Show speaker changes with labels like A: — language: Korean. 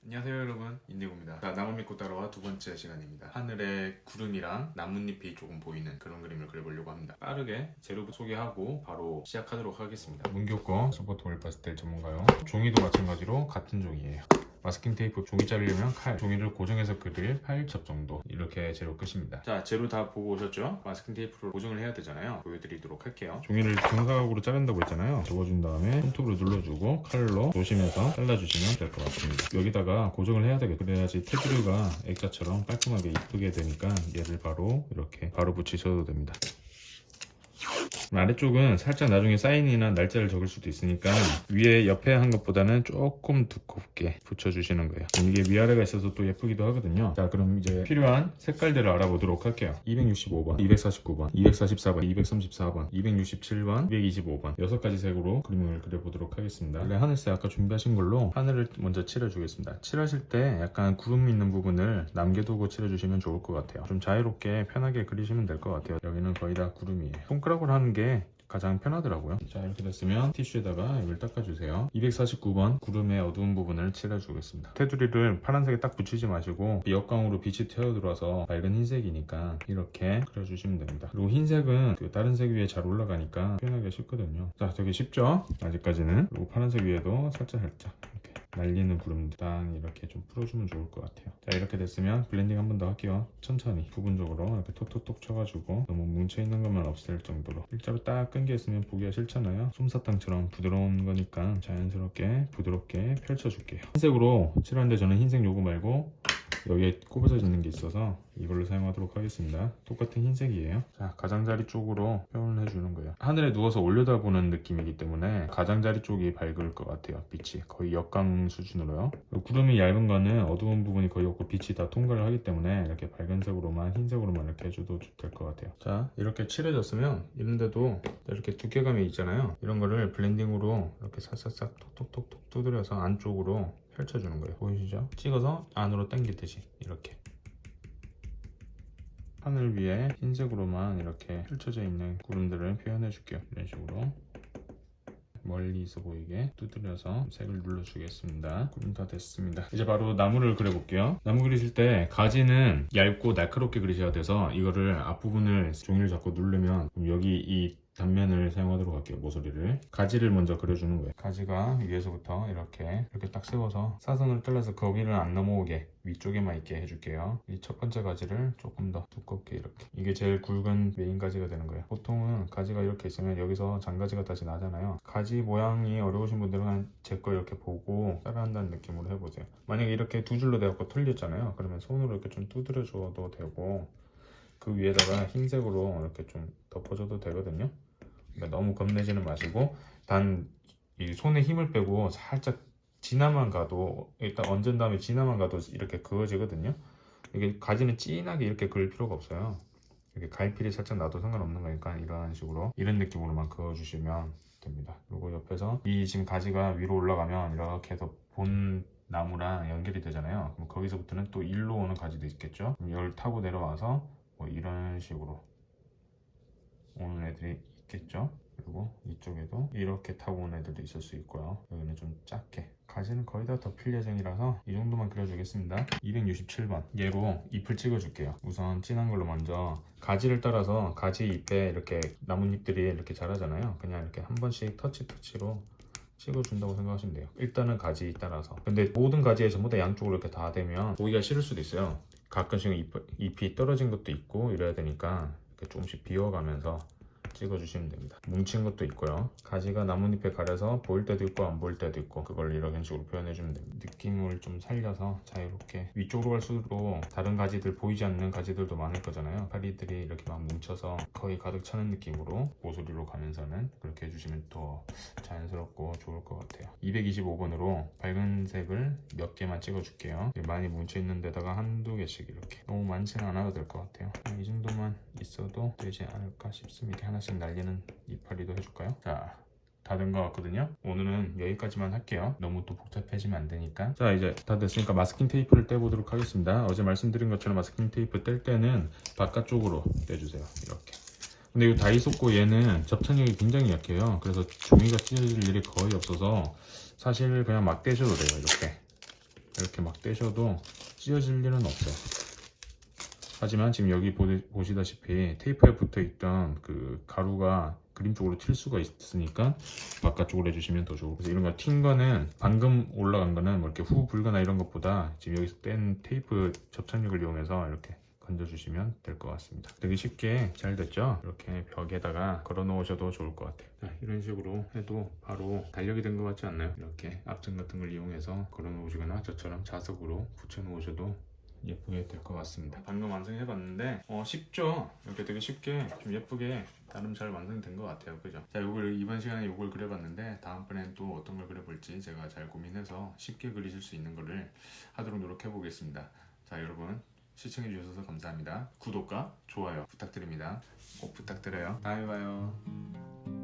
A: 안녕하세요 여러분, 인디고입니다. 자, 나무 믿고 따라와 두 번째 시간입니다. 하늘에 구름이랑 나뭇잎이 조금 보이는 그런 그림을 그려보려고 합니다. 빠르게 재료 소개하고 바로 시작하도록 하겠습니다. 문교과 서포트 오일 파스텔 전문가용. 종이도 마찬가지로 같은 종이에요. 마스킹 테이프, 종이 자르려면 칼, 종이를 고정해서 그릴 팔첩 정도. 이렇게 재료 끝입니다. 자, 재료 다 보고 오셨죠? 마스킹 테이프로 고정을 해야 되잖아요. 보여드리도록 할게요. 종이를 등사각으로 자른다고 했잖아요. 접어준 다음에 손톱으로 눌러주고 칼로 조심해서 잘라주시면 될 것 같습니다. 여기다가 고정을 해야 되겠죠. 그래야지 테두리가 액자처럼 깔끔하게 이쁘게 되니까 얘를 바로 이렇게 바로 붙이셔도 됩니다. 아래쪽은 살짝 나중에 사인이나 날짜를 적을 수도 있으니까 위에 옆에 한 것보다는 조금 두껍게 붙여주시는 거예요. 이게 위아래가 있어서 또 예쁘기도 하거든요. 자, 그럼 이제 필요한 색깔들을 알아보도록 할게요. 265번, 249번, 244번, 234번, 267번, 225번 6가지 색으로 그림을 그려보도록 하겠습니다. 원래 하늘색 아까 준비하신 걸로 하늘을 먼저 칠해주겠습니다. 칠하실 때 약간 구름 있는 부분을 남겨두고 칠해주시면 좋을 것 같아요. 좀 자유롭게 편하게 그리시면 될 것 같아요. 여기는 거의 다 구름이에요. 손가락으로 하는 게 가장 편하더라고요. 자, 이렇게 됐으면 티슈에다가 이걸 닦아주세요. 249번 구름의 어두운 부분을 칠해주겠습니다. 테두리를 파란색에 딱 붙이지 마시고 역광으로 빛이 튀어들어와서 밝은 흰색이니까 이렇게 그려주시면 됩니다. 그리고 흰색은 그 다른 색 위에 잘 올라가니까 표현하기가 쉽거든요. 자, 되게 쉽죠? 아직까지는. 그리고 파란색 위에도 살짝 이렇게 날리는 구름들 딱 이렇게 좀 풀어주면 좋을 것 같아요. 자, 이렇게 됐으면 블렌딩 한 번 더 할게요. 천천히 부분적으로 이렇게 톡톡톡 쳐가지고 너무 뭉쳐있는 것만 없앨 정도로. 일자로 딱 끈게 있으면 보기가 싫잖아요. 솜사탕처럼 부드러운 거니까 자연스럽게 부드럽게 펼쳐줄게요. 흰색으로 칠하는데 저는 흰색 요거 말고 여기에 꼽아져 있는 게 있어서 이걸로 사용하도록 하겠습니다. 똑같은 흰색이에요. 자, 가장자리 쪽으로 표현을 해주는 거예요. 하늘에 누워서 올려다보는 느낌이기 때문에 가장자리 쪽이 밝을 것 같아요. 빛이 거의 역광 수준으로요. 구름이 얇은 거는 어두운 부분이 거의 없고 빛이 다 통과를 하기 때문에 이렇게 밝은 색으로만 흰색으로만 이렇게 해줘도 될 것 같아요. 자, 이렇게 칠해졌으면 이런데도 이렇게 두께감이 있잖아요. 이런 거를 블렌딩으로 이렇게 싹싹싹 톡톡톡톡 두드려서 안쪽으로 펼쳐주는 거예요. 보이시죠? 찍어서 안으로 당기듯이 이렇게 하늘 위에 흰색으로만 이렇게 펼쳐져 있는 구름들을 표현해 줄게요. 이런 식으로 멀리 있어 보이게 두드려서 색을 눌러주겠습니다. 구름 다 됐습니다. 이제 바로 나무를 그려볼게요. 나무 그리실 때 가지는 얇고 날카롭게 그리셔야 돼서 이거를 앞부분을 종이를 잡고 누르면 여기 이 단면을 사용하도록 할게요. 모서리를. 가지를 먼저 그려주는 거예요. 가지가 위에서부터 이렇게 딱 세워서 사선을 잘라서 거기를 안 넘어오게 위쪽에만 있게 해줄게요. 이 첫 번째 가지를 조금 더 두껍게 이렇게. 이게 제일 굵은 메인 가지가 되는 거예요. 보통은 가지가 이렇게 있으면 여기서 장가지가 다시 나잖아요. 가지 모양이 어려우신 분들은 제 거 이렇게 보고 따라한다는 느낌으로 해보세요. 만약에 이렇게 두 줄로 되었고 틀렸잖아요. 그러면 손으로 이렇게 좀 두드려 줘도 되고 그 위에다가 흰색으로 이렇게 좀 덮어줘도 되거든요. 그러니까 너무 겁내지는 마시고 단 이 손에 힘을 빼고 살짝 지나만 가도 일단 얹은 다음에 지나만 가도 이렇게 그어지거든요. 이게 가지는 진하게 이렇게 그을 필요가 없어요. 이렇게 갈필이 살짝 나도 상관없는 거니까 이런 식으로 이런 느낌으로만 그어주시면 됩니다. 그리고 옆에서 이 지금 가지가 위로 올라가면 이렇게 해서 본 나무랑 연결이 되잖아요. 그럼 거기서부터는 또 일로 오는 가지도 있겠죠. 그럼 이걸 타고 내려와서 뭐 이런 식으로 오는 애들이 있겠죠. 그리고 이쪽에도 이렇게 타고 온 애들도 있을 수 있고요. 여기는 좀 작게. 가지는 거의 다 덮일 예정이라서 이 정도만 그려주겠습니다. 267번 얘로 잎을 찍어줄게요. 우선 진한 걸로 먼저 가지를 따라서 가지 잎에 이렇게 나뭇잎들이 이렇게 자라잖아요. 그냥 이렇게 한 번씩 터치로 찍어준다고 생각하시면 돼요. 일단은 가지 따라서. 근데 모든 가지에 전부 다 양쪽으로 이렇게 다 되면 보기가 싫을 수도 있어요. 가끔씩 잎이 떨어진 것도 있고 이래야 되니까 이렇게 조금씩 비워가면서 찍어주시면 됩니다. 뭉친 것도 있고요. 가지가 나뭇잎에 가려서 보일 때도 있고 안 보일 때도 있고 그걸 이런 식으로 표현해주면 됩니다. 느낌을 좀 살려서 자유롭게 위쪽으로 갈수록 다른 가지들 보이지 않는 가지들도 많을 거잖아요. 파리들이 이렇게 막 뭉쳐서 거의 가득 차는 느낌으로 모서리로 가면서는 그렇게 해주시면 더 자연스럽고 좋을 것 같아요. 225번으로 밝은 색을 몇 개만 찍어줄게요. 많이 뭉쳐있는 데다가 한두 개씩 이렇게. 너무 많지는 않아도 될 것 같아요. 이 정도만 있어도 되지 않을까 싶습니다. 이렇게 하나씩 날리는 이파리도 해줄까요? 자, 다 된 것 같거든요. 오늘은 여기까지만 할게요. 너무 또 복잡해지면 안 되니까. 자, 이제 다 됐으니까 마스킹 테이프를 떼보도록 하겠습니다. 어제 말씀드린 것처럼 마스킹 테이프 뗄 때는 바깥쪽으로 떼주세요. 이렇게. 근데 이 다이소코 얘는 접착력이 굉장히 약해요. 그래서 종이가 찢어질 일이 거의 없어서 사실 그냥 막 떼셔도 돼요. 이렇게 이렇게 막 떼셔도 찢어질 일은 없어요. 하지만 지금 여기 보시다시피 테이프에 붙어 있던 그 가루가 그림 쪽으로 튈 수가 있으니까 바깥쪽으로 해주시면 더 좋고, 그래서 이런 거 튄 거는 방금 올라간 거는 뭐 이렇게 후 불거나 이런 것보다 지금 여기서 뗀 테이프 접착력을 이용해서 이렇게 건져주시면 될 것 같습니다. 되게 쉽게 잘 됐죠? 이렇게 벽에다가 걸어 놓으셔도 좋을 것 같아요. 자, 이런 식으로 해도 바로 달력이 된 것 같지 않나요? 이렇게 앞전 같은 걸 이용해서 걸어 놓으시거나 저처럼 자석으로 붙여 놓으셔도 예쁘게 될 것 같습니다. 방금 완성해 봤는데 쉽죠? 이렇게 되게 쉽게 좀 예쁘게 나름 잘 완성된 것 같아요. 그죠? 자, 이번 시간에 요걸 그려봤는데 다음번엔 또 어떤 걸 그려볼지 제가 잘 고민해서 쉽게 그리실 수 있는 거를 하도록 노력해 보겠습니다. 자, 여러분 시청해 주셔서 감사합니다. 구독과 좋아요 부탁드립니다. 꼭 부탁드려요. 다음에 봐요.